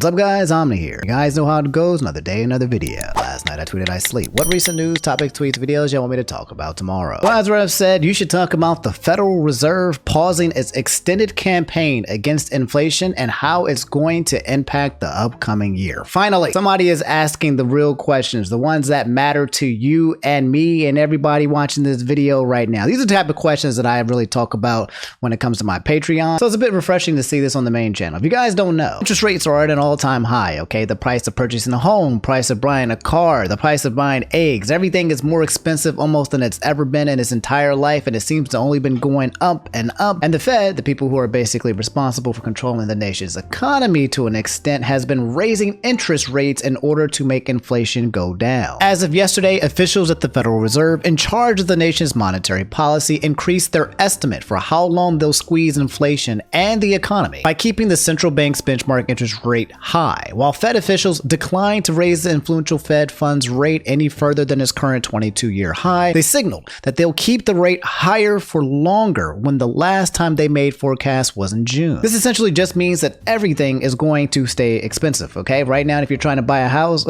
What's up guys, Omni here. You guys know how it goes, another day, another video. Last night I tweeted I sleep. What recent news, topics, tweets, videos y'all want me to talk about tomorrow? Well, as I've said, you should talk about the Federal Reserve pausing its extended campaign against inflation and how it's going to impact the upcoming year. Finally, somebody is asking the real questions, the ones that matter to you and me and everybody watching this video right now. These are the type of questions that I really talk about when it comes to my Patreon. So it's a bit refreshing to see this on the main channel. If you guys don't know, interest rates are at an all-time high, okay? The price of purchasing a home, price of buying a car, the price of buying eggs, everything is more expensive almost than it's ever been in its entire life, and it seems to only been going up and up. And the Fed, the people who are basically responsible for controlling the nation's economy to an extent, has been raising interest rates in order to make inflation go down. As of yesterday, officials at the Federal Reserve in charge of the nation's monetary policy increased their estimate for how long they'll squeeze inflation and the economy by keeping the central bank's benchmark interest rate high, while Fed officials declined to raise the influential Fed funds rate any further than its current 22-year high. They signaled that they'll keep the rate higher for longer when the last time they made forecasts was in June. This essentially just means that everything is going to stay expensive, okay? Right now, if you're trying to buy a house,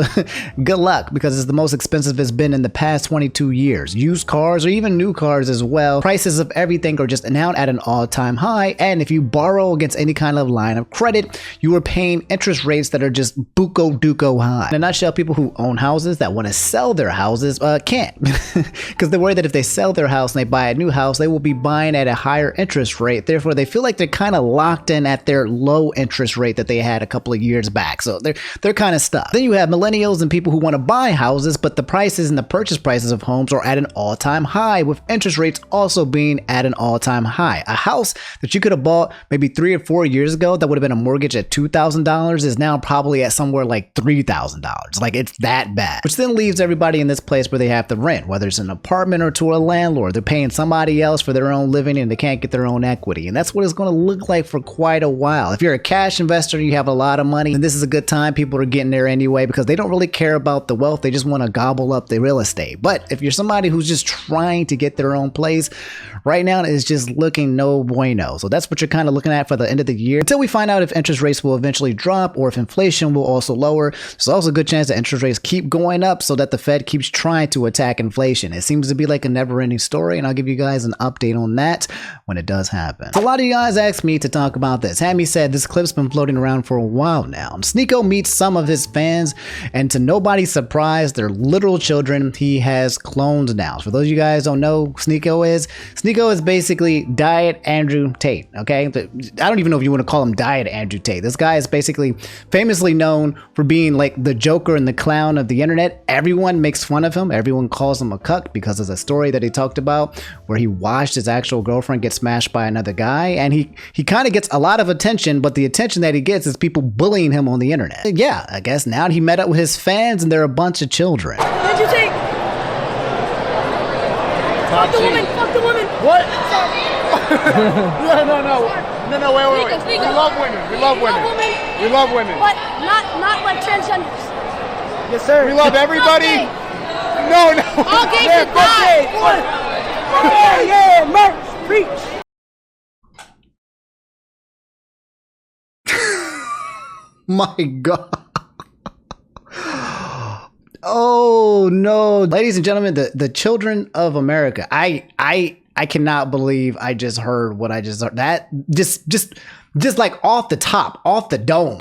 good luck, because it's the most expensive it's been in the past 22 years. Used cars or even new cars as well. Prices of everything are just now at an all-time high, and if you borrow against any kind of line of credit, you are paying interest rates that are just buco duco high. In a nutshell, people who own houses that want to sell their houses can't, because they're worried that if they sell their house and they buy a new house, they will be buying at a higher interest rate. Therefore, they feel like they're kind of locked in at their low interest rate that they had a couple of years back. So they're kind of stuck. Then you have millennials and people who want to buy houses, but the prices and the purchase prices of homes are at an all-time high, with interest rates also being at an all-time high. A house that you could have bought maybe 3 or 4 years ago that would have been a mortgage at $2,000 is now probably at somewhere like $3,000. Like, it's that bad. Which then leaves everybody in this place where they have to rent, whether it's an apartment or to a landlord. They're paying somebody else for their own living and they can't get their own equity. And that's what it's going to look like for quite a while. If you're a cash investor, you have a lot of money, and this is a good time. People are getting there anyway because they don't really care about the wealth. They just want to gobble up the real estate. But if you're somebody who's just trying to get their own place, right now it's just looking no bueno. So that's what you're kind of looking at for the end of the year until we find out if interest rates will eventually drop or if inflation will also lower. There's also a good chance that interest rates keep going up so that the Fed keeps trying to attack inflation. It seems to be like a never-ending story, and I'll give you guys an update on that when it does happen. So a lot of you guys asked me to talk about this. Hammy said this clip's been floating around for a while now. Sneako meets some of his fans, and to nobody's surprise, they're literal children he has cloned now. For those of you guys don't know who Sneako is basically Diet Andrew Tate, okay? I don't even know if you want to call him Diet Andrew Tate. This guy is basically famously known for being like the Joker and the clown of the internet. Everyone makes fun of him. Everyone calls him a cuck because there's a story that he talked about where he watched his actual girlfriend get smashed by another guy, and he kind of gets a lot of attention, but the attention that he gets is people bullying him on the internet. Yeah, I guess now he met up with his fans and they're a bunch of children. What'd you take? Fuck the woman, fuck the woman. What? No, wait. Sneako. We love women. We love women. We love women. But not like transgenders. Yes, sir. We love everybody. Okay. No. All gays should die. Yeah, merch, preach. My God. Oh no, ladies and gentlemen, the children of America. I cannot believe I just heard what I just heard. That just like off the top, off the dome.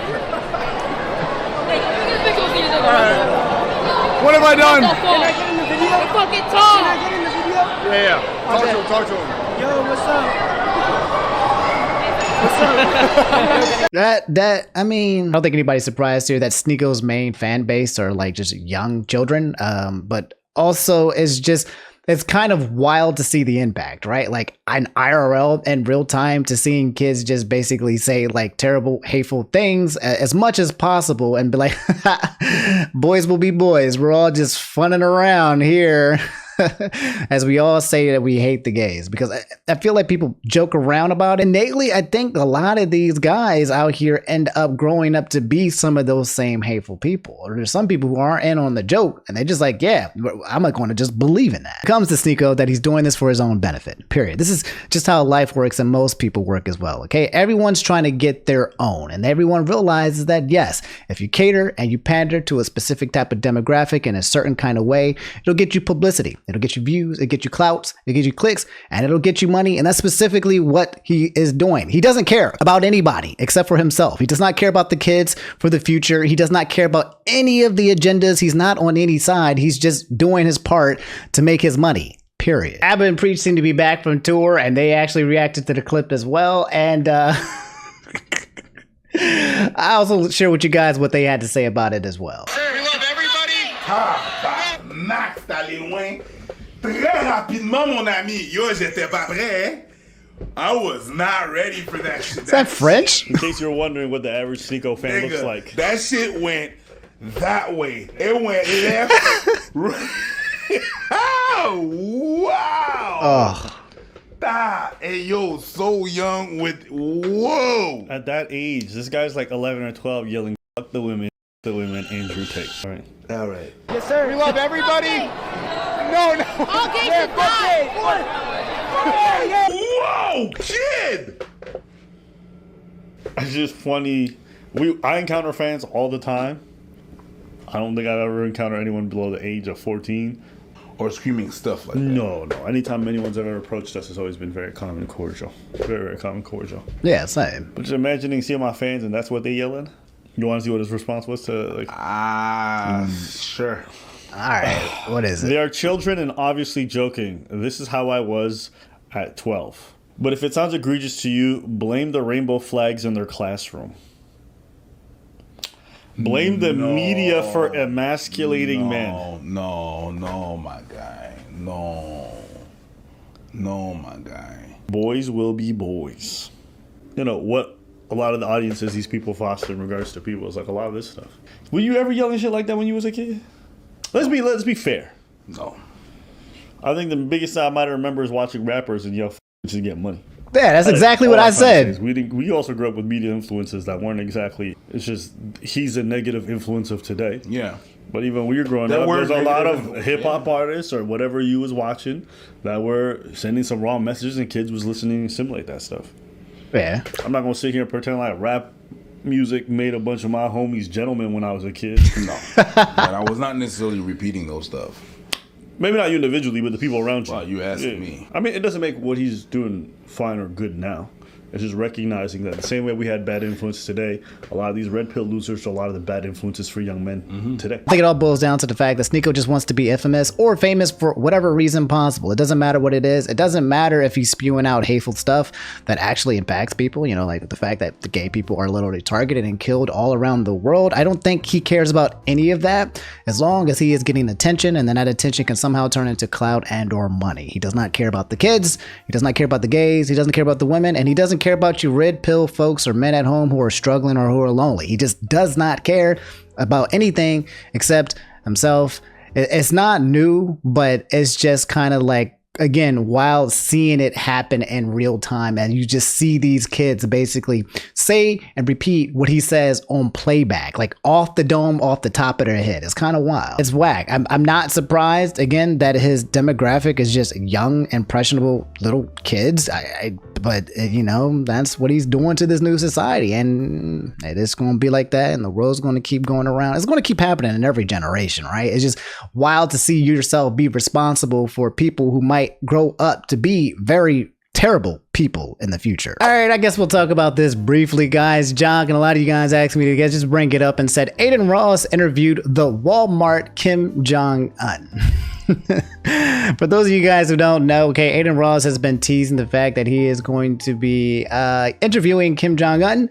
What have I done? Can I get in the video? Fucking talk. Can I get in the video? Yeah. Talk to him. Yo, what's up? I mean, I don't think anybody's surprised here that Sneako's main fan base are like just young children. But also it's kind of wild to see the impact, right? Like an IRL in real time, to seeing kids just basically say like terrible, hateful things as much as possible and be like, boys will be boys. We're all just funning around here. as we all say that we hate the gays, because I feel like people joke around about it. Innately, I think a lot of these guys out here end up growing up to be some of those same hateful people. Or there's some people who aren't in on the joke and they're just like, yeah, I'm not going to just believe in that. It comes to Sneako that he's doing this for his own benefit, period. This is just how life works, and most people work as well, okay? Everyone's trying to get their own, and everyone realizes that, yes, if you cater and you pander to a specific type of demographic in a certain kind of way, it'll get you publicity, it'll get you views, it'll get you clouts, it'll get you clicks, and it'll get you money. And that's specifically what he is doing. He doesn't care about anybody except for himself. He does not care about the kids for the future. He does not care about any of the agendas. He's not on any side. He's just doing his part to make his money. Period. Adin and Preach seem to be back from tour, and they actually reacted to the clip as well. And I also share with you guys what they had to say about it as well. We love everybody. Max, t'allais loin. Très rapidement, mon ami. Yo, j'étais pas prêt. I was not ready for that shit. Is that French? In case you're wondering what the average Sneako fan looks like. That shit went that way. It went left. Right. Oh, wow. Oh. That, hey, yo, so young with, whoa. At that age, this guy's like 11 or 12 yelling, fuck the women, Andrew Tate. All right. All right. Yes, sir. We love everybody. No, no. All gays Yeah, should fuck die. it. Yeah, yeah. Whoa, kid. It's just funny. I encounter fans all the time. I don't think I've ever encountered anyone below the age of 14. Or screaming stuff like that. No. Anytime anyone's ever approached us, it's always been very calm and cordial. Very, very calm and cordial. Yeah, same. But just imagining seeing my fans and that's what they yelling. You want to see what his response was to like? Sure. All right, what is it? They are children and obviously joking. This is how I was at 12. But if it sounds egregious to you, blame the rainbow flags in their classroom. Blame the media for emasculating men. No, my guy. No, my guy. Boys will be boys. You know, what a lot of the audiences these people foster in regards to people is like a lot of this stuff. Were you ever yelling shit like that when you was a kid? Let's be fair. No. I think the biggest thing I might remember is watching rappers and yell to get money. Yeah, that's exactly what I said. We also grew up with media influences that weren't exactly. It's just he's a negative influence of today. Yeah. But even when you're growing up, there's a lot of hip hop artists or whatever you was watching that were sending some wrong messages, and kids was listening and simulate that stuff. Yeah. I'm not gonna sit here and pretend like rap music made a bunch of my homies gentlemen when I was a kid. No. But I was not necessarily repeating those stuff. Maybe not you individually, but the people around you. Wow, you asking me. I mean, it doesn't make what he's doing fine or good now. It's just recognizing that the same way we had bad influences today, a lot of these red pill losers are a lot of the bad influences for young men today. I think it all boils down to the fact that Sneako just wants to be infamous or famous for whatever reason possible. It doesn't matter what it is. It doesn't matter if he's spewing out hateful stuff that actually impacts people. You know, like the fact that the gay people are literally targeted and killed all around the world. I don't think he cares about any of that as long as he is getting attention, and then that attention can somehow turn into clout and or money. He does not care about the kids. He does not care about the gays. He doesn't care about the women, and he doesn't care about you red pill folks or men at home who are struggling or who are lonely. He just does not care about anything except himself. It's not new, but it's just kind of like, again, while seeing it happen in real time, and you just see these kids basically say and repeat what he says on playback, like off the dome, off the top of their head. It's kind of wild. It's whack. I'm not surprised, again, that his demographic is just young, impressionable little kids. But you know, that's what he's doing to this new society, and it's going to be like that, and the world's going to keep going around. It's going to keep happening in every generation, right? It's just wild to see yourself be responsible for people who might grow up to be very terrible people in the future. All right, I guess we'll talk about this briefly, guys. Jong and a lot of you guys asked me to just bring it up and said Adin Ross interviewed the Walmart Kim Jong-un. For those of you guys who don't know, okay, Adin Ross has been teasing the fact that he is going to be interviewing Kim Jong-un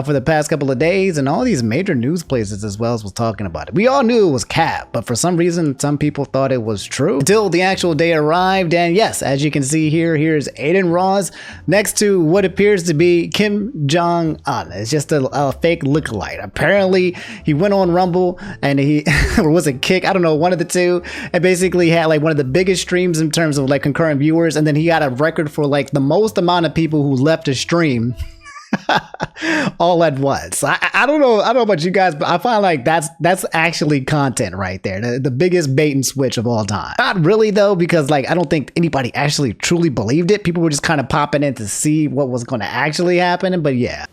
for the past couple of days, and all these major news places as well was talking about it. We all knew it was cap, but for some reason, some people thought it was true until the actual day arrived. And yes, as you can see here, here's Adin Ross next to what appears to be Kim Jong-un. It's just a fake lookalike. Apparently, he went on Rumble and he or was it Kick? I don't know, one of the two, and basically basically had like one of the biggest streams in terms of like concurrent viewers, and then he got a record for like the most amount of people who left a stream all at once. I don't know about you guys, but I find like that's actually content right there. The biggest bait and switch of all time. Not really though, because like I don't think anybody actually truly believed it. People were just kind of popping in to see what was going to actually happen. But yeah.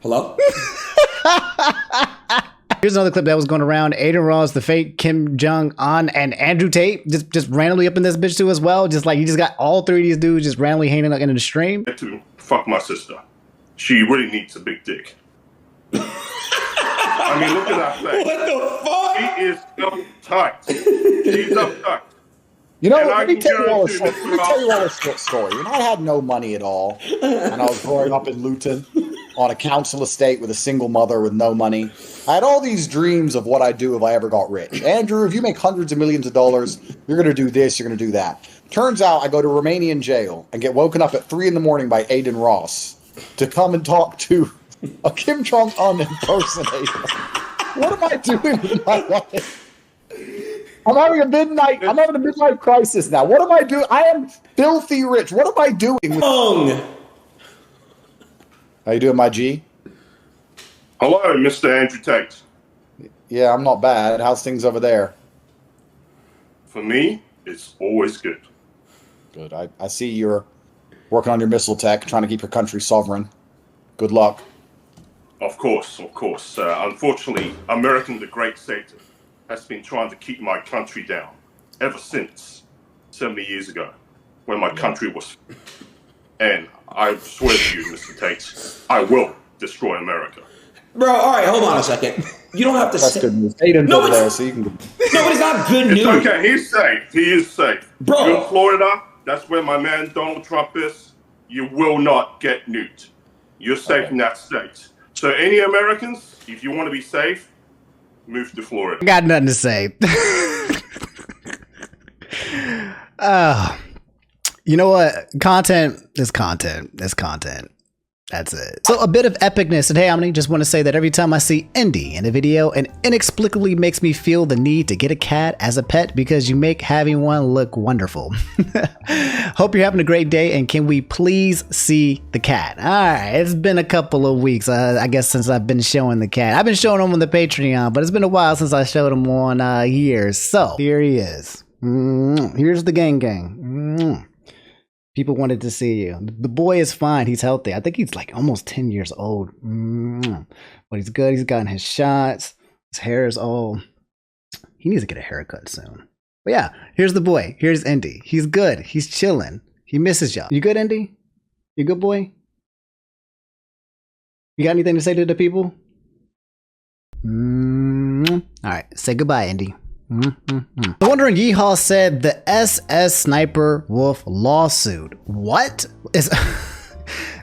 Hello? Here's another clip that was going around. Adin Ross, the fake Kim Jong Un, and Andrew Tate just randomly up in this bitch too as well. Just like you just got all three of these dudes just randomly hanging out in the stream. To fuck my sister. She really needs a big dick. I mean, look at that face. What the fuck? She is uptight. She's uptight. You know, And I let me can tell you all a guarantee short, let me tell you all a short story. When I had no money at all, and I was growing up in Luton on a council estate with a single mother with no money, I had all these dreams of what I'd do if I ever got rich. Andrew, if you make hundreds of millions of dollars, you're going to do this, you're going to do that. Turns out I go to Romanian jail and get woken up at 3 in the morning by Adin Ross to come and talk to a Kim Jong-un impersonator. What am I doing with my life? I'm having a midlife crisis now. What am I doing? I am filthy rich. What am I doing? Jong! How you doing, my G? Hello, Mr. Andrew Tate. Yeah, I'm not bad. How's things over there? For me, it's always good. Good. I see you're working on your missile tech, trying to keep your country sovereign. Good luck. Of course, of course. Unfortunately, American the Great Satan has been trying to keep my country down ever since 70 years ago, when my country was. And I swear to you, Mr. Tate, I will destroy America. Bro, alright, hold on a second. You don't have to That's say. good news. Aiden's No, over it's- there, so you can. No, but it's not good news. It's okay, he's safe. He is safe. Bro. You're in Florida, that's where my man Donald Trump is. You will not get nuked. You're safe in that state. So any Americans, if you want to be safe, move to Florida. I got nothing to say. You know what? Content is content. It's content. That's it. So a bit of epicness. And hey, Omni, just want to say that every time I see Indi in a video, it inexplicably makes me feel the need to get a cat as a pet because you make having one look wonderful. Hope you're having a great day, and can we please see the cat? All right, it's been a couple of weeks, I guess, since I've been showing the cat. I've been showing him on the Patreon, but it's been a while since I showed him on here. So here he is. Here's the gang. People wanted to see you. The boy is fine. He's healthy. I think he's like almost 10 years old. But he's good. He's gotten his shots. His hair is all... He needs to get a haircut soon. But yeah, here's the boy. Here's Indi. He's good. He's chilling. He misses y'all. You good, Indi? You good, boy? You got anything to say to the people? All right. Say goodbye, Indi. The Wondering Yeehaw said the Sssniperwolf Lawsuit. What is...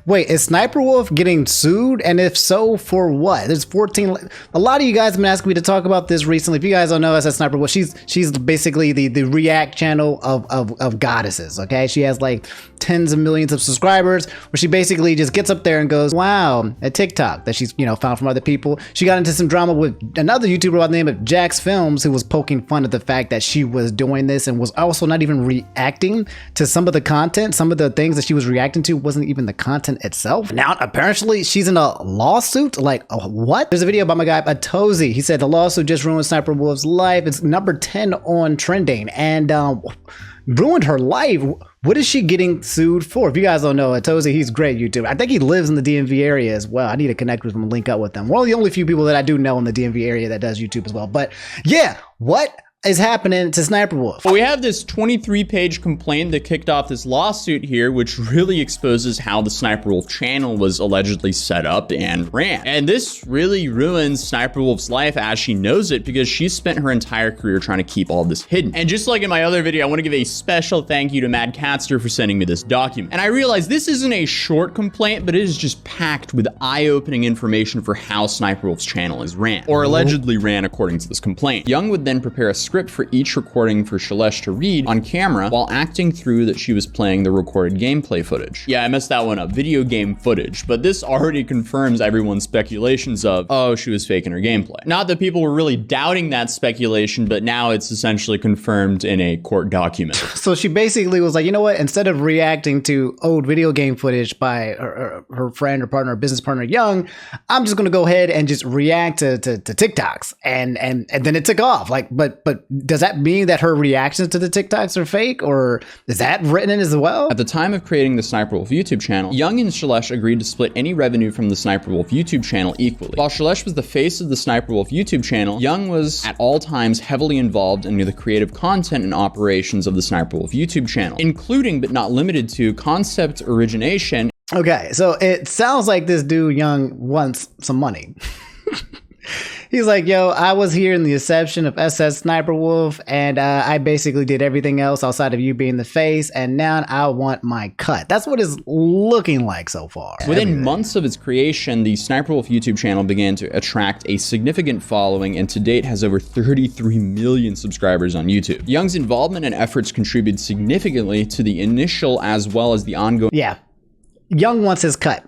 Wait, is Sniperwolf getting sued? And if so, for what? There's 14... A lot of you guys have been asking me to talk about this recently. If you guys don't know Sssniperwolf, she's basically the react channel of goddesses, okay? She has like tens of millions of subscribers, where she basically just gets up there and goes, wow, a TikTok that she's, found from other people. She got into some drama with another YouTuber by the name of Jax Films, who was poking fun at the fact that she was doing this and was also not even reacting to some of the content. Some of the things that she was reacting to wasn't even the content itself. Now, apparently, she's in a lawsuit. Like, what? There's a video by my guy Atozy. He said the lawsuit just ruined Sniperwolf's life. It's number 10 on trending and ruined her life. What is she getting sued for? If you guys don't know, Atozy, he's a great YouTuber. I think he lives in the DMV area as well. I need to connect with him and link up with him. One of the only few people that I do know in the DMV area that does YouTube as well. But yeah, what is happening to Sniperwolf? Well, we have this 23-page complaint that kicked off this lawsuit here, which really exposes how the Sniperwolf channel was allegedly set up and ran. And this really ruins Sniperwolf's life as she knows it, because she spent her entire career trying to keep all this hidden. And just like in my other video, I want to give a special thank you to Mad Catster for sending me this document. And I realize this isn't a short complaint, but it is just packed with eye-opening information for how Sniperwolf's channel is ran, or allegedly ran according to this complaint. Jong would then prepare a script script for each recording for Shailesh to read on camera while acting through that she was playing the recorded gameplay footage. Yeah, I messed that one up. Video game footage. But this already confirms everyone's speculations of, oh, she was faking her gameplay. Not that people were really doubting that speculation, but now it's essentially confirmed in a court document. So she basically was like, you know what? Instead of reacting to old video game footage by her friend or partner, or business partner Jong, I'm just gonna go ahead and just react to TikToks, and then it took off. Like, but does that mean that her reactions to the TikToks are fake, or is that written in as well? At the time of creating the Sniperwolf YouTube channel, Jong and Shailesh agreed to split any revenue from the Sniperwolf YouTube channel equally. While Shailesh was the face of the Sniperwolf YouTube channel, Jong was at all times heavily involved in the creative content and operations of the Sniperwolf YouTube channel, including but not limited to concept origination. Okay, so it sounds like this dude Jong wants some money. He's like, yo, I was here in the inception of Sniperwolf, and I basically did everything else outside of you being the face, and now I want my cut. That's what it's looking like so far. Within months of its creation, the Sniperwolf YouTube channel began to attract a significant following, and to date has over 33 million subscribers on YouTube. Jong's involvement and efforts contributed significantly to the initial as well as the ongoing. Yeah, Jong wants his cut.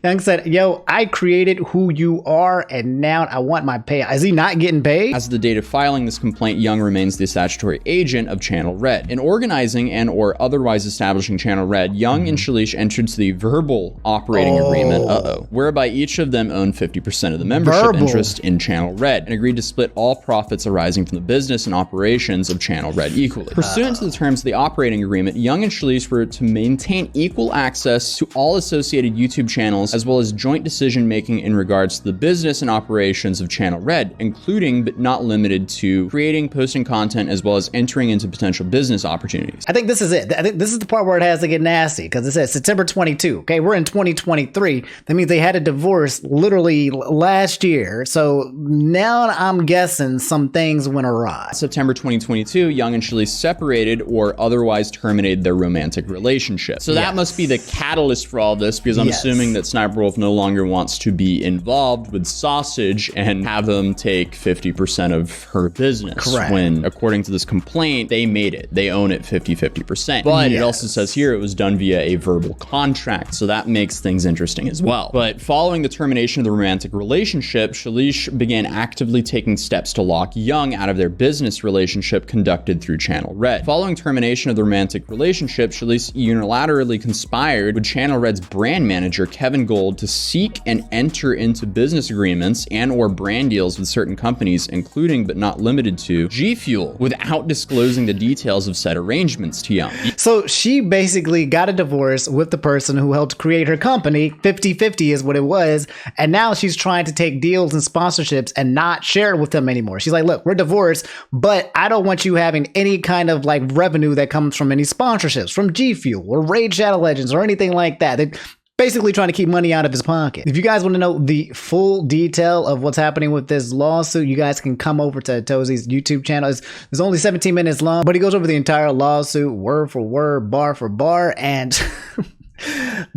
Jong said, yo, I created who you are, and now I want my pay. Is he not getting paid? As of the date of filing this complaint, Jong remains the statutory agent of Channel Red. In organizing and or otherwise establishing Channel Red, Jong and Shailesh entered to the verbal operating agreement, whereby each of them owned 50% of the membership interest in Channel Red, and agreed to split all profits arising from the business and operations of Channel Red equally. Pursuant to the terms of the operating agreement, Jong and Shailesh were to maintain equal access to all associated YouTube channels, as well as joint decision-making in regards to the business and operations of Channel Red, including but not limited to creating, posting content, as well as entering into potential business opportunities. I think this is it. I think this is the part where it has to get nasty, because it says September 22. Okay, we're in 2023. That means they had a divorce literally last year. So now I'm guessing some things went awry. September 2022, Jong and Shailesh separated or otherwise terminated their romantic relationship. So that must be the catalyst for all this, because I'm assuming that Sniperwolf no longer wants to be involved with Sausage and have them take 50% of her business. Correct. When, according to this complaint, they made it. They own it 50-50%. But it also says here it was done via a verbal contract, so that makes things interesting as well. But following the termination of the romantic relationship, Shailesh began actively taking steps to lock Jong out of their business relationship conducted through Channel Red. Following termination of the romantic relationship, Shailesh unilaterally conspired with Channel Red's brand manager, Kevin Gold, to seek and enter into business agreements and or brand deals with certain companies, including but not limited to G Fuel, without disclosing the details of said arrangements to Jong. So she basically got a divorce with the person who helped create her company. 50-50 is what it was. And now she's trying to take deals and sponsorships and not share it with them anymore. She's like, look, we're divorced, but I don't want you having any kind of like revenue that comes from any sponsorships from G Fuel or Raid Shadow Legends or anything like that. They're basically trying to keep money out of his pocket. If you guys want to know the full detail of what's happening with this lawsuit, you guys can come over to Atozy's YouTube channel. It's only 17 minutes long, but he goes over the entire lawsuit word for word, bar for bar, and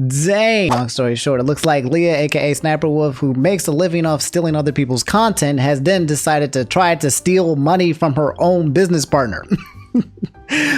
dang. Long story short, it looks like Leah, aka Sniperwolf, who makes a living off stealing other people's content, has then decided to try to steal money from her own business partner.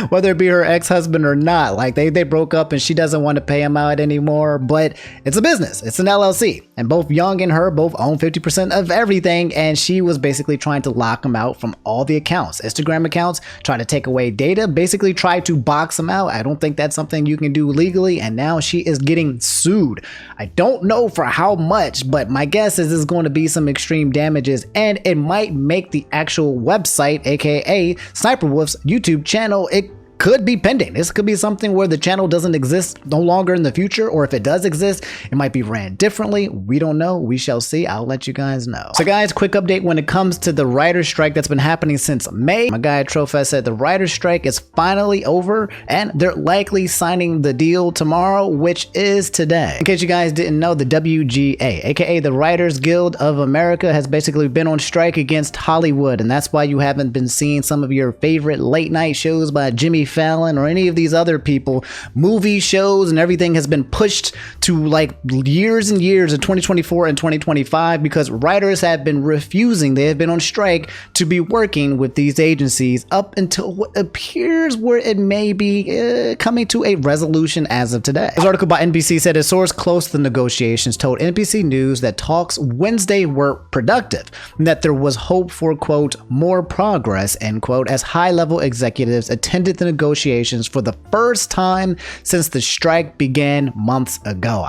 Whether it be her ex-husband or not, like they broke up and she doesn't want to pay him out anymore, but it's a business, it's an LLC, and both Jong and her both own 50% of everything, and she was basically trying to lock him out from all the accounts, Instagram accounts, trying to take away data, basically try to box him out. I don't think that's something you can do legally, and now she is getting sued. I don't know for how much, but my guess is there's going to be some extreme damages, and it might make the actual website, aka Sniperwolf's YouTube channel, it could be pending. This could be something where the channel doesn't exist no longer in the future, or if it does exist, it might be ran differently. We don't know. We shall see. I'll let you guys know. So guys, quick update when it comes to the writer's strike that's been happening since May. My guy Trofest said the writer's strike is finally over and they're likely signing the deal tomorrow, which is today. In case you guys didn't know, the WGA, aka the Writers Guild of America, has basically been on strike against Hollywood, and that's why you haven't been seeing some of your favorite late night shows by Jimmy Fallon or any of these other people, movie shows and everything has been pushed to like years and years in 2024 and 2025 because writers have been refusing. They have been on strike to be working with these agencies up until what appears where it may be coming to a resolution as of today. This article by NBC said a source close to the negotiations told NBC News that talks Wednesday were productive and that there was hope for, quote, more progress, end quote, as high-level executives attended the negotiations for the first time since the strike began months ago.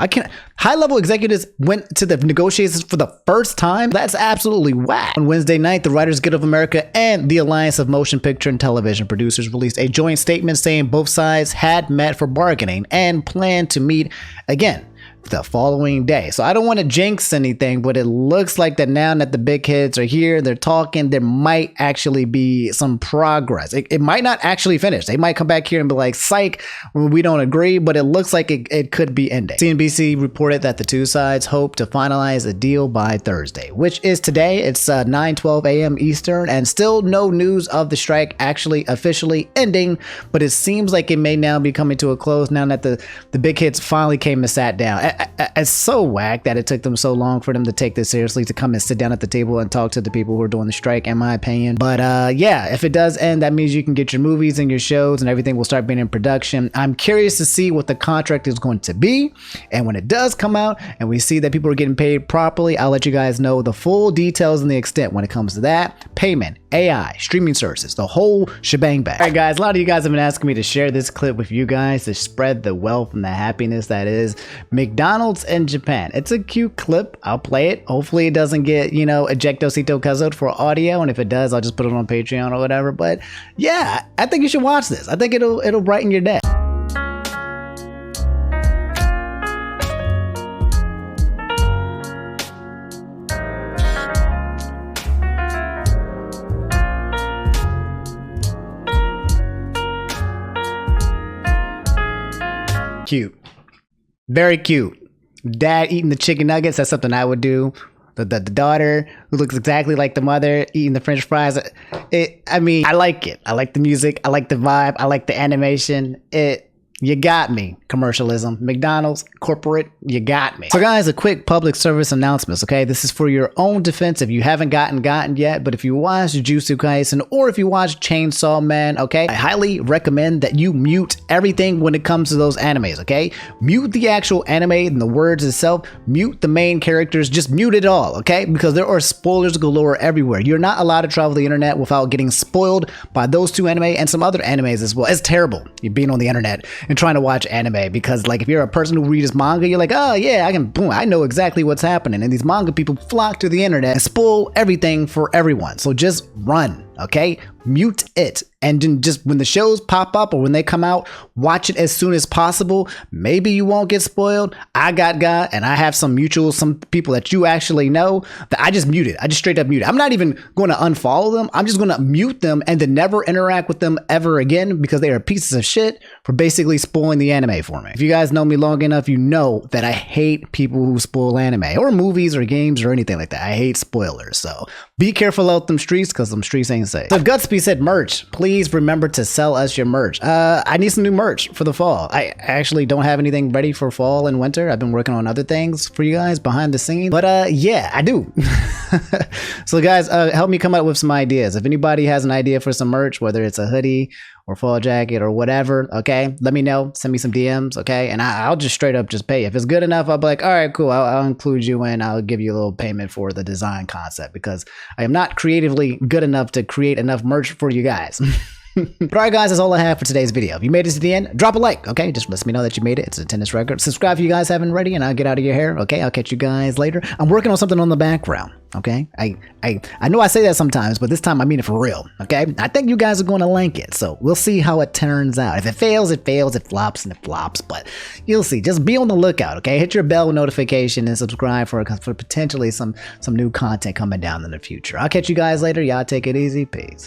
High-level executives went to the negotiations for the first time? That's absolutely whack. On Wednesday night, the Writers Guild of America and the Alliance of Motion Picture and Television Producers released a joint statement saying both sides had met for bargaining and planned to meet again the following day. So I don't want to jinx anything, but it looks like that now that the big heads are here, they're talking, there might actually be some progress. It might not actually finish. They might come back here and be like, psych, we don't agree, but it looks like it could be ending. CNBC reported that the two sides hope to finalize a deal by Thursday, which is today. It's 9:12 a.m. Eastern, and still no news of the strike actually officially ending, but it seems like it may now be coming to a close now that the big hits finally came and sat down. It's so whack that it took them so long for them to take this seriously, to come and sit down at the table and talk to the people who are doing the strike, in my opinion. But yeah, if it does end, that means you can get your movies and your shows and everything will start being in production. I'm curious to see what the contract is going to be. And when it does come out and we see that people are getting paid properly, I'll let you guys know the full details and the extent when it comes to that. Payment, AI, streaming services, the whole shebang bang. All right, guys, a lot of you guys have been asking me to share this clip with you guys to spread the wealth and the happiness that is McDonald's in Japan. It's a cute clip. I'll play it. Hopefully it doesn't get, ejectocito cazoed for audio, and if it does, I'll just put it on Patreon or whatever. But yeah, I think you should watch this. I think it'll brighten your day. Cute. Very cute. Dad eating the chicken nuggets, that's something I would do. The daughter who looks exactly like the mother eating the french fries. I mean, I like it. I like the music. I like the vibe. I like the animation. You got me. Commercialism. McDonald's, corporate, you got me. So guys, a quick public service announcements, okay? This is for your own defense if you haven't gotten yet, but if you watch Jujutsu Kaisen or if you watch Chainsaw Man, okay? I highly recommend that you mute everything when it comes to those animes, okay? Mute the actual anime and the words itself. Mute the main characters. Just mute it all, okay? Because there are spoilers galore everywhere. You're not allowed to travel the internet without getting spoiled by those two anime and some other animes as well. It's terrible. You're being on the internet and trying to watch anime because, like, if you're a person who reads manga, you're like, oh yeah, I know exactly what's happening, and these manga people flock to the internet and spoil everything for everyone. So just run, okay? Mute it, and then just when the shows pop up or when they come out, watch it as soon as possible. Maybe you won't get spoiled. I got and I have some people that you actually know that I just muted. I just straight up muted. I'm not even going to unfollow them. I'm just going to mute them and then never interact with them ever again because they are pieces of shit for basically spoiling the anime for me. If you guys know me long enough, you know that I hate people who spoil anime or movies or games or anything like that. I hate spoilers. So be careful out them streets because them streets ain't safe. So Gutsby said merch. Please remember to sell us your merch. I need some new merch for the fall. I actually don't have anything ready for fall and winter. I've been working on other things for you guys behind the scenes. But yeah, I do. So guys, help me come up with some ideas. If anybody has an idea for some merch, whether it's a hoodie or fall jacket or whatever, okay, let me know. Send me some DMs, okay, and I'll just straight up just pay. If it's good enough, I'll be like, all right, cool, I'll include you in. I'll give you a little payment for the design concept because I am not creatively good enough to create enough merch for you guys. But all right, guys, that's all I have for today's video. If you made it to the end, drop a like, okay? Just lets me know that you made it. It's an attendance record. Subscribe if you guys haven't already, and I'll get out of your hair, okay? I'll catch you guys later. I'm working on something on the background, okay? I know I say that sometimes, but this time I mean it for real, okay? I think you guys are going to like it, so we'll see how it turns out. If it fails, it fails. It flops, and it flops, but you'll see. Just be on the lookout, okay? Hit your bell notification and subscribe for potentially some new content coming down in the future. I'll catch you guys later. Y'all take it easy. Peace.